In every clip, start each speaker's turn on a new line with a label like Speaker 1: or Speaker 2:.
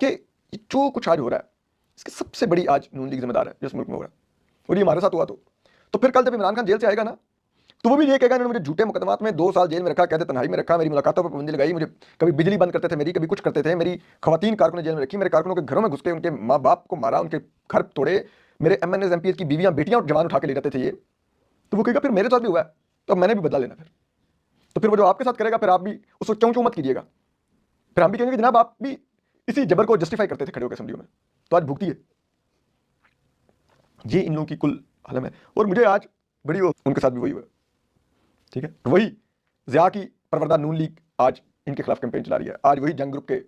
Speaker 1: कि जो कुछ आज हो रहा है इसकी सबसे बड़ी आज नून लीग जिम्मेदार है जिस मुल्क में हो रहा है। और ये हमारे साथ हुआ तो फिर कल जब इमरान खान जेल से आएगा ना, तो वो भी ये कहेगा इन्होंने मुझे झूठे मुकदमात में 2 साल जेल में रखा, कहते तन्हाई में रखा, मेरी मुलाकातों पर पाबंदी लगाई, मुझे कभी बिजली बंद करते थे मेरी, कभी कुछ करते थे, मेरी खवातीन कारकुन जेल में रखी, मेरे कारकुनों के घरों में घुस के उनके माँ बाप को मारा, उनके घर तोड़े, मेरे MNS MPs की बीवियां बेटियां जवान उठा के ले जाते थे ये। तो वो कहेगा फिर मेरे साथ भी हुआ है तो मैंने भी बदला लेना फिर। तो फिर वो जो आपके साथ करेगा फिर आप भी उसको क्यों क्यों मत कीजिएगा। फिर हम भी कहेंगे कि जनाब आप भी इसी जबर को जस्टिफाई करते थे खड़े होकर असेंबलियों में, तो आज भुगती है। ये इन लोगों की कुल हलम है। और मुझे आज बड़ी उनके साथ भी वही हुआ, ठीक है। वही ज़िया की परवरदा नून लीग आज इनके खिलाफ कैंपेन चला रही है। आज वही जंग ग्रुप के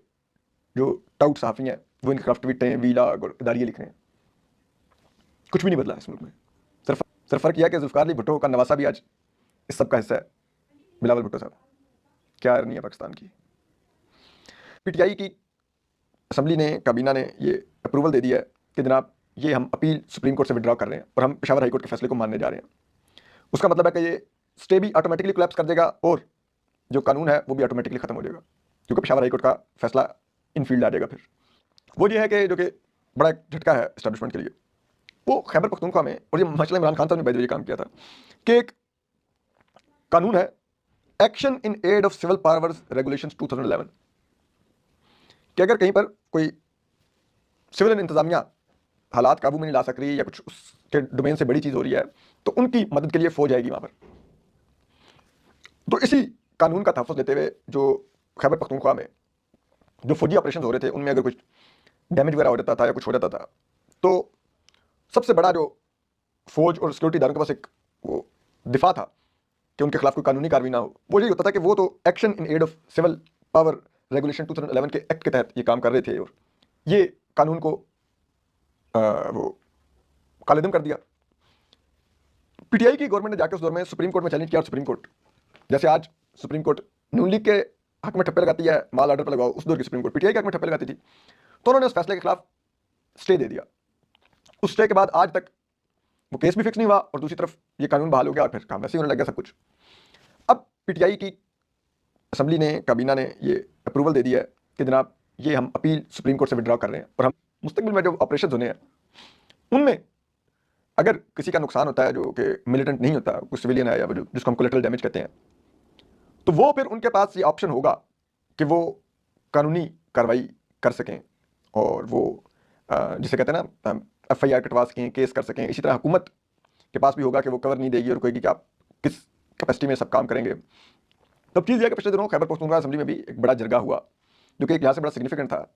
Speaker 1: जो टाउट सहाफ़ी हैं वो इनके खिलाफ ट्वीटें वीला दारियाँ लिख रहे हैं। कुछ भी नहीं बदला इस मुल्क में। सिर्फ फ़र्क यह है कि जुल्फ़िकार अली भुट्टो का नवासा भी आज इस सब का हिस्सा है। बिलावल भुट्टो साहब, क्या अर्नी है पाकिस्तान की। PTI की असम्बली ने, काबीना ने ये अप्रूवल दे दिया है कि जनाब ये हम अपील सुप्रीम कोर्ट से विड्रॉ कर रहे हैं और हम पेशावर हाई कोर्ट के फैसले को मानने जा रहे हैं। उसका मतलब है कि ये स्टे भी ऑटोमेटिकली कोलैप्स कर देगा और जो कानून है वो भी ऑटोमेटिकली खत्म हो जाएगा, क्योंकि पेशावर हाई कोर्ट का फैसला इन फील्ड आ जाएगा। फिर वो ये है कि जो कि बड़ा एक झटका है एस्टैब्लिशमेंट के लिए, वो खैबर पख्तूनख्वा में, और ये माशाल्लाह इमरान खान साहब ने ये काम किया था कि एक कानून है action in aid of civil powers regulations 2011, कि अगर कहीं पर कोई सिविल इंतजामिया हालात काबू में नहीं ला सक रही या कुछ उसके डोमेन से बड़ी चीज़ हो रही है तो उनकी मदद के लिए फौज आएगी वहाँ पर। तो इसी कानून का तहफ़्फ़ुज़ लेते हुए जो खैबर पख्तूनख्वा में जो फौजी ऑपरेशन हो रहे थे उनमें अगर कुछ डैमेज वगैरह हो जाता था या कुछ हो जाता था तो सबसे बड़ा जो फौज और सिक्योरिटी इदारों के पास एक वो दिफा था कि उनके खिलाफ कोई कानूनी कार्रवाई ना हो, वो यही होता था कि वो तो action in aid of civil power regulation 2011 के एक्ट के तहत ये काम कर रहे थे और ये कानून को वो कालेदम कर दिया। PTI की गवर्नमेंट ने जाकर उस दौर में सुप्रीम कोर्ट में चैलेंज किया और सुप्रीम कोर्ट, जैसे आज सुप्रीम कोर्ट नून लीग के हक में ठप्पे लगाती है माल ऑर्डर पर लगाओ, उस दौर की सुप्रीम कोर्ट PTI के हक में ठप्पे लगाती थी, तो उन्होंने उस फैसले के खिलाफ स्टे दे दिया। उस स्टे के बाद आज तक वो केस भी फिक्स नहीं हुआ और दूसरी तरफ ये कानून बहाल हो गया और फिर काम वैसे ही होने लग गया सब कुछ। अब PTI की असम्बली ने, काबीना ने ये अप्रूवल दे दिया है कि जनाब ये हम अपील सुप्रीम कोर्ट से विड्रॉ कर रहे हैं और हम मुस्तकबिल में जो ऑपरेशन होने हैं उनमें अगर किसी का नुकसान होता है जो कि मिलिटेंट नहीं होता, कुछ सिविलियन है या जिसको हम कोलेटरल डैमेज कहते हैं, तो वो फिर उनके पास ये ऑप्शन होगा कि वो कानूनी कार्रवाई कर सकें और वो जिसे कहते हैं ना FIR कटवा सकें, केस कर सकें। इसी तरह हुकूमत के पास भी होगा कि वो कवर नहीं देगी और कहेगी कि आप किस कैपेसिटी में सब काम करेंगे। तब चीज़ यह है कि पिछले दिनों खैबर पख्तूनख्वा असेंबली में भी एक बड़ा जरगा हुआ जो कि एक यहाँ से बड़ा सिग्निफिकेंट था।